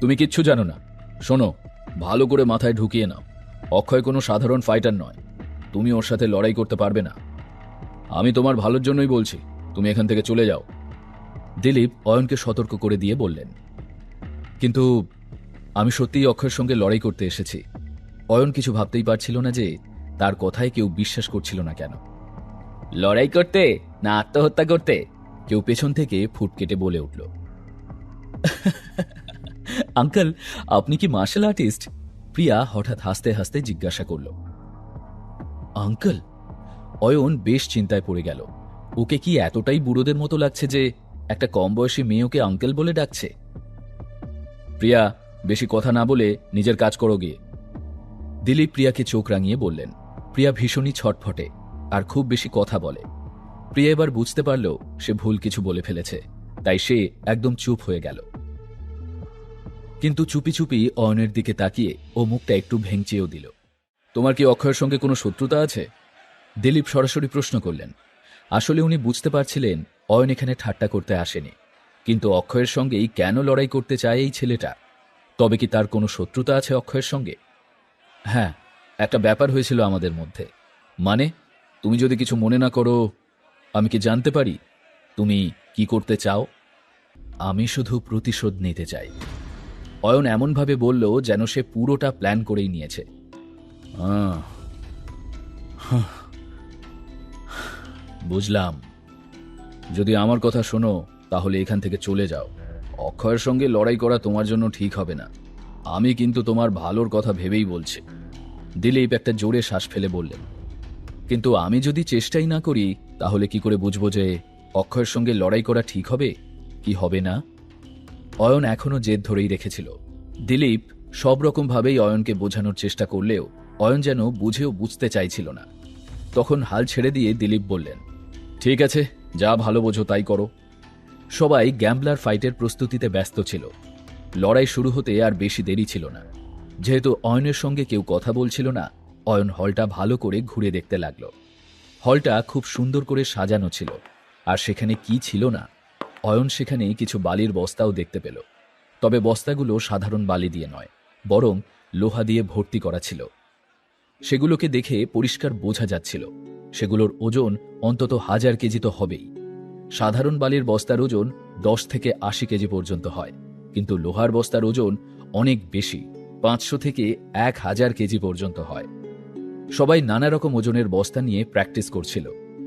তুমি কিচ্ছু জানো না। শোনো, ভালো করে মাথায় ঢুকিয়ে নাও, অক্ষয় কোনো সাধারণ ফাইটার নয়। তুমি ওর সাথে লড়াই করতে পারবে না। আমি তোমার ভালোর জন্যই বলছি, তুমি এখান থেকে চলে যাও। দিলীপ অয়নকে সতর্ক করে দিয়ে বললেন। কিন্তু আমি সত্যিই অক্ষয়ের সঙ্গে লড়াই করতে এসেছি। অয়ন কিছু ভাবতেই পারছিল না যে তার কথায় কেউ বিশ্বাস করছিল না কেন। লড়াই করতে না আত্মহত্যা করতে? কেউ পেছন থেকে ফুট কেটে বলে উঠল। আঙ্কেল, আপনি কি মার্শাল আর্টিস্ট? প্রিয়া হঠাৎ হাসতে হাসতে জিজ্ঞাসা করল। আঙ্কেল? অয়ন বেশ চিন্তায় পড়ে গেল। ওকে কি এতটাই বুড়োদের মতো লাগছে যে একটা কম বয়সী মেয়ে ওকে আঙ্কেল বলে ডাকছে? প্রিয়া, বেশি কথা না বলে নিজের কাজ করো গিয়ে। দিলীপ প্রিয়াকে চোখ রাঙিয়ে বললেন। প্রিয়া ভীষণই ছটফটে আর খুব বেশি কথা বলে। প্রিয়া এবার বুঝতে পারল সে ভুল কিছু বলে ফেলেছে, তাই সে একদম চুপ হয়ে গেল। কিন্তু চুপি চুপি অয়নের দিকে তাকিয়ে ও মুখটা একটু ভেঙচিয়েও দিল। তোমার কি অক্ষয়ের সঙ্গে কোনো শত্রুতা আছে? দিলীপ সরাসরি প্রশ্ন করলেন। আসলে উনি বুঝতে পারছিলেন অয়ন এখানে ঠাট্টা করতে আসেনি, কিন্তু অক্ষয়ের সঙ্গেই কেন লড়াই করতে চায় এই ছেলেটা। তবে কি তার কোনো শত্রুতা আছে অক্ষয়ের সঙ্গে? হ্যাঁ, একটা ব্যাপার হয়েছিল আমাদের মধ্যে। মানে, তুমি যদি কিছু মনে না করো, আমি কি জানতে পারি তুমি কি করতে চাও? আমি শুধু প্রতিশোধ নিতে চাই। অয়ন এমনভাবে বলল যেন সে পুরোটা প্ল্যান করেই নিয়েছে। বুঝলাম। যদি আমার কথা শোনো তাহলে এখান থেকে চলে যাও। অক্ষয়ের সঙ্গে লড়াই করা তোমার জন্য ঠিক হবে না। আমি কিন্তু তোমার ভালোর কথা ভেবেই বলছি। দিলীপ একটা জোরে শ্বাস ফেলে বললেন। কিন্তু আমি যদি চেষ্টাই না করি তাহলে কি করে বুঝবো যে অক্ষয়ের সঙ্গে লড়াই করা ঠিক হবে কি হবে না? অয়ন এখনো জেদ ধরেই রেখেছিল। দিলীপ সব রকমভাবেই অয়নকে বোঝানোর চেষ্টা করলেও অয়ন যেন বুঝেও বুঝতে চাইছিল না। তখন হাল ছেড়ে দিয়ে দিলীপ বললেন, ঠিক আছে, যা ভালো বোঝো তাই করো। সবাই গ্যাম্বলার ফাইটের প্রস্তুতিতে ব্যস্ত ছিল। লড়াই শুরু হতে আর বেশি দেরি ছিল না। যেহেতু অয়নের সঙ্গে কেউ কথা বলছিল না, অয়ন হলটা ভালো করে ঘুরে দেখতে লাগল। হলটা খুব সুন্দর করে সাজানো ছিল, আর সেখানে কি ছিল না? অয়ন সেখানে কিছু বালির বস্তাও দেখতে পেল। তবে বস্তাগুলো সাধারণ বালি দিয়ে নয়, বরং লোহা দিয়ে ভর্তি করা ছিল। সেগুলোকে দেখে পরিষ্কার বোঝা যাচ্ছিল সেগুলোর ওজন অন্তত 1000 কেজি তো হবেই। সাধারণ বালির বস্তার ওজন 10 থেকে 80 কেজি পর্যন্ত হয়, কিন্তু লোহার বস্তার ওজন অনেক বেশি, 500 থেকে 1000 কেজি পর্যন্ত হয়। সবাই নানা রকম ওজনের বস্তা নিয়ে প্র্যাকটিস করছিল,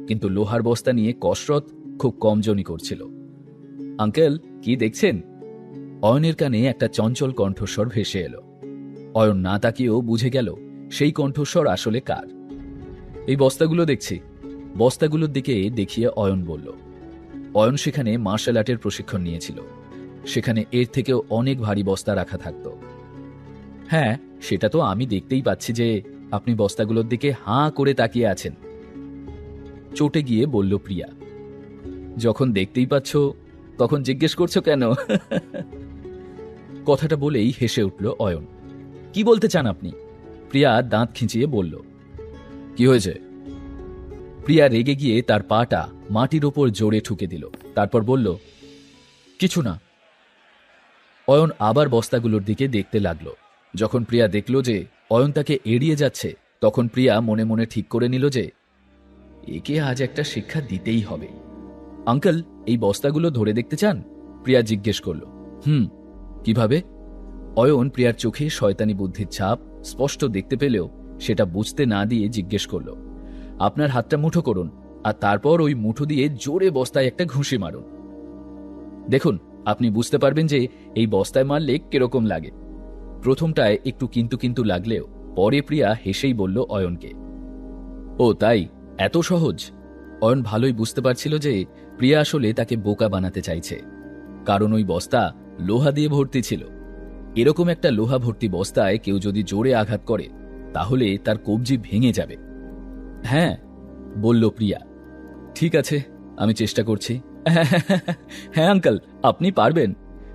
কিন্তু লোহার বস্তা নিয়ে কসরত খুব কমজনই করছিল। আঙ্কেল, কি দেখছেন? অয়নের কানে একটা চঞ্চল কণ্ঠস্বর ভেসে এলো। অয়ন না তাকিয়েও বুঝে গেল সেই কণ্ঠস্বর আসলে কার। এই বস্তাগুলো দেখছি। বস্তাগুলোর দিকে দেখিয়ে অয়ন বলল। অয়ন সেখানে মার্শাল আর্টের প্রশিক্ষণ নিয়েছিল। সেখানে এর থেকেও অনেক ভারী বস্তা রাখা থাকত। হ্যাঁ, সেটা তো আমি দেখতেই পাচ্ছি যে আপনি বস্তাগুলোর দিকে হাঁ করে তাকিয়ে আছেন, চটে গিয়ে বলল প্রিয়া। যখন দেখতেই পাচ্ছ তখন জিজ্ঞেস করছো কেন? কথাটা বলেই হেসে উঠল অয়ন। কি বলতে চান আপনি? প্রিয়া দাঁত খিঁচিয়ে বলল। কি হয়েছে? প্রিয়া রেগে গিয়ে তার পাটা মাটির ওপর জোরে ঠুকে দিল, তারপর বলল, কিছু না। অয়ন আবার বস্তাগুলোর দিকে দেখতে লাগলো। যখন প্রিয়া দেখল যে অয়ন তাকে এড়িয়ে যাচ্ছে, তখন প্রিয়া মনে মনে ঠিক করে নিল যে একে আজ একটা শিক্ষা দিতেই হবে। আঙ্কেল, এই বস্তাগুলো ধরে দেখতে চান? প্রিয়া জিজ্ঞেস করল। কিভাবে? অয়ন প্রিয়ার চোখে শয়তানি বুদ্ধির ছাপ স্পষ্ট দেখতে পেলেও সেটা বুঝতে না দিয়ে জিজ্ঞেস করল। আপনার হাতটা মুঠো করুন, আর তারপর ওই মুঠো দিয়ে জোরে বস্তায় একটা ঘুষি মারুন। দেখুন, আপনি বুঝতে পারবেন যে এই বস্তায় মারলে কিরকম লাগে। প্রথমটায় একটু কিন্তু কিন্তু লাগলেও পরে প্রিয়া হেসেই বলল অয়নকে, ও তাই, এত সহজ? অয়ন ভালোই বুঝতে পারছিল যে প্রিয়া আসলে তাকে বোকা বানাতে চাইছে, কারণ ওই বস্তা লোহা দিয়ে ভর্তি ছিল। এরকম একটা লোহা ভর্তি বস্তায় কেউ যদি জোরে আঘাত করে তাহলে তার কবজি ভেঙে যাবে। হ্যাঁ, বলল প্রিয়া। ঠিক আছে, আমি চেষ্টা করছি। হ্যাঁ আঙ্কেল, আপনি পারবেন,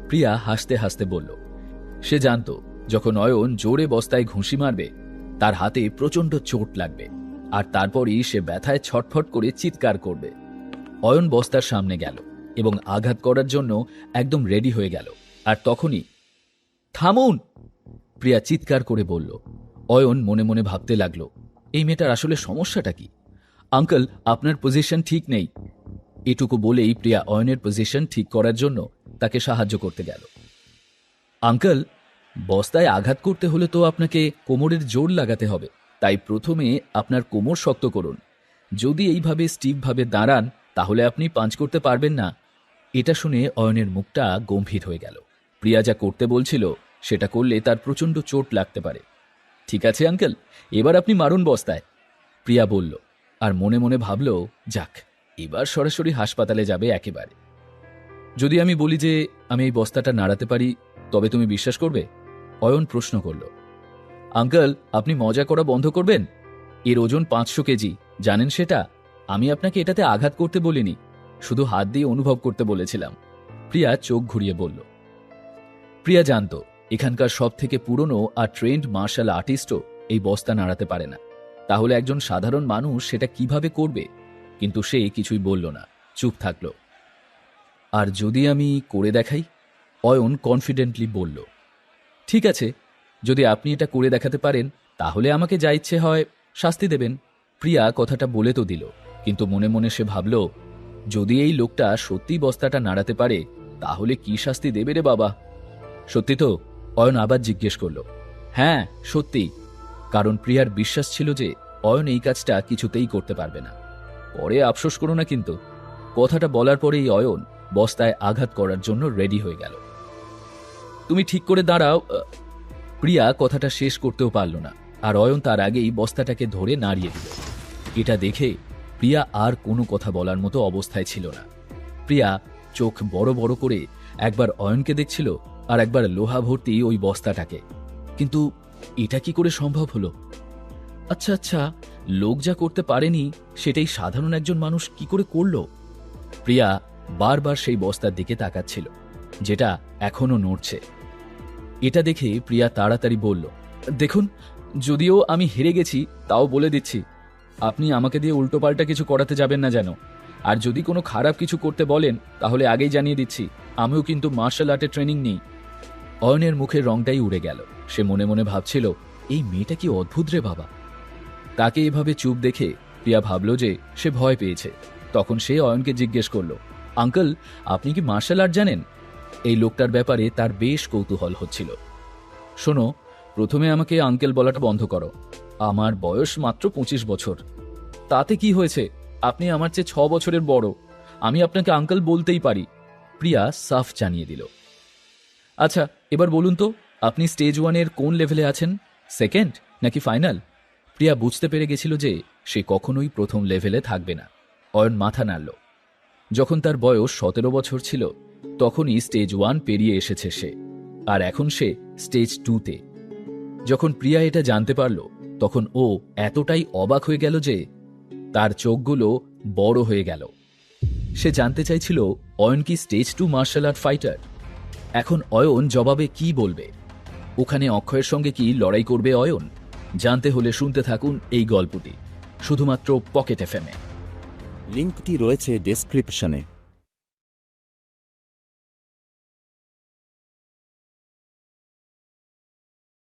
প্রিয়া হাসতে হাসতে বলল। সে জানত যখন অয়ন জোরে বস্তায় ঘুষি মারবে তার হাতে প্রচণ্ড চোট লাগবে, আর তারপরই সে ব্যথায় ছটফট করে চিৎকার করবে। অয়ন বস্তার সামনে গেল এবং আঘাত করার জন্য একদম রেডি হয়ে গেল। আর তখনই থামুন! প্রিয়া চিৎকার করে বলল। অয়ন মনে মনে ভাবতে লাগলো, এই মেয়েটার আসলে সমস্যাটা কি? আঙ্কেল, আপনার পজিশন ঠিক নেই। এটুকু বলেই প্রিয়া অয়নের পজিশন ঠিক করার জন্য তাকে সাহায্য করতে গেল। আঙ্কেল, বস্তায় আঘাত করতে হলে তো আপনাকে কোমরের জোর লাগাতে হবে, তাই প্রথমে আপনার কোমর শক্ত করুন। যদি এইভাবে স্টিফভাবে দাঁড়ান তাহলে আপনি পাঞ্চ করতে পারবেন না। এটা শুনে অয়নের মুখটা গম্ভীর হয়ে গেল। প্রিয়া যা করতে বলছিল সেটা করলে তার প্রচণ্ড চোট লাগতে পারে। ঠিক আছে আঙ্কেল, এবার আপনি মারুন বস্তায়, প্রিয়া বলল। আর মনে মনে ভাবল, যাক, এবার সরাসরি হাসপাতালে যাবে একেবারে। যদি আমি বলি যে আমি এই বস্তাটা নাড়াতে পারি, তবে তুমি বিশ্বাস করবে? অয়ন প্রশ্ন করল। আঙ্কেল, আপনি মজা করা বন্ধ করবেন? এর ওজন 500 কেজি, জানেন সেটা? আমি আপনাকে এটাতে আঘাত করতে বলিনি, শুধু হাত দিয়ে অনুভব করতে বলেছিলাম, প্রিয়া চোখ ঘুরিয়ে বলল। প্রিয়া জানত এখানকার সব থেকে পুরনো আর ট্রেন্ড মার্শাল আর্টিস্টও এই বস্তা নাড়াতে পারে না, তাহলে একজন সাধারণ মানুষ সেটা কিভাবে করবে? কিন্তু সে কিছুই বলল না, চুপ থাকল। আর যদি আমি করে দেখাই? অয়ন কনফিডেন্টলি বলল। ঠিক আছে, যদি আপনি এটা করে দেখাতে পারেন তাহলে আমাকে যা ইচ্ছে হয় শাস্তি দেবেন। প্রিয়া কথাটা বলে তো দিল, কিন্তু মনে মনে সে ভাবল, যদি এই লোকটা সত্যি বস্তাটা নাড়াতে পারে তাহলে কি শাস্তি দেবে রে বাবা। সত্যি তো? অয়ন আবার জিজ্ঞেস করল। হ্যাঁ, সত্যি, কারণ প্রিয়ার বিশ্বাস ছিল যে অয়ন এই কাজটা কিছুতেই করতে পারবে না। পরে আফসোস করো না কিন্তু। কথাটা বলার পরেই অয়ন বস্তায় আঘাত করার জন্য রেডি হয়ে গেল। তুমি ঠিক করে দাঁড়াও। প্রিয়া কথাটা শেষ করতেও পারল না, আর অয়ন তার আগেই বস্তাটাকে ধরে নাড়িয়ে দিল। এটা দেখে প্রিয়া আর কোনো কথা বলার মতো অবস্থায় ছিল না। প্রিয়া চোখ বড় বড় করে একবার অয়নকে দেখছিল আর একবার লোহা ভর্তি ওই বস্তাটাকে। কিন্তু এটা কি করে সম্ভব হলো? আচ্ছা আচ্ছা, লোক যা করতে পারেনি সেটাই সাধারণ একজন মানুষ কি করে করল? প্রিয়া বারবার সেই বস্তার দিকে তাকাচ্ছিল, যেটা এখনো নড়ছে। এটা দেখে প্রিয়া তাড়াতাড়ি বলল, দেখুন, যদিও আমি হেরে গেছি তাও বলে দিচ্ছি, আপনি আমাকে দিয়ে উল্টোপাল্টা কিছু করাতে যাবেন না যেন। আর যদি কোনো খারাপ কিছু করতে বলেন তাহলে আগেই জানিয়ে দিচ্ছি, আমিও কিন্তু মার্শাল আর্টের ট্রেনিং নিই। অয়নের মুখের রংটাই উড়ে গেল। সে মনে মনে ভাবছিল, এই মেয়েটা কি অদ্ভুত রে বাবা। তাকে এভাবে চুপ দেখে প্রিয়া ভাবল যে সে ভয় পেয়েছে। তখন সে অয়নকে জিজ্ঞেস করল, আঙ্কেল, আপনি কি মার্শাল আর্ট জানেন? এই লোকটার ব্যাপারে তার বেশ কৌতূহল হচ্ছিল। শোনো, প্রথমে আমাকে আঙ্কেল বলাটা বন্ধ করো। আমার বয়স মাত্র 25 বছর। তাতে কি হয়েছে? আপনি আমার চেয়ে 6 বছরের বড়। আমি আপনাকে আঙ্কেল বলতেই পারি, প্রিয়া সাফ জানিয়ে দিল। আচ্ছা, এবার বলুন তো, আপনি স্টেজ 1-এর কোন লেভেলে আছেন? সেকেন্ড নাকি ফাইনাল? প্রিয়া বুঝতে পেরে গেছিল যে সে কখনোই প্রথম লেভেলে থাকবে না। অয়ন মাথা নাড়ল। যখন তার বয়স 17 বছর ছিল তখনই স্টেজ 1 পেরিয়ে এসেছে সে, আর এখন সে স্টেজ 2-তে। যখন প্রিয়া এটা জানতে পারল তখন ও এতটাই অবাক হয়ে গেল যে তার চোখগুলো বড় হয়ে গেল। সে জানতে চাইছিল অয়ন কি স্টেজ 2 মার্শাল আর্ট ফাইটার। এখন অয়ন জবাবে কি বলবে? ওখানে অক্ষয়ের সঙ্গে কি লড়াই করবে অয়ন? জানতে হলে শুনতে থাকুন এই গল্পটি শুধুমাত্র পকেট এফএমে। লিঙ্কটি রয়েছে ডেসক্রিপশনে।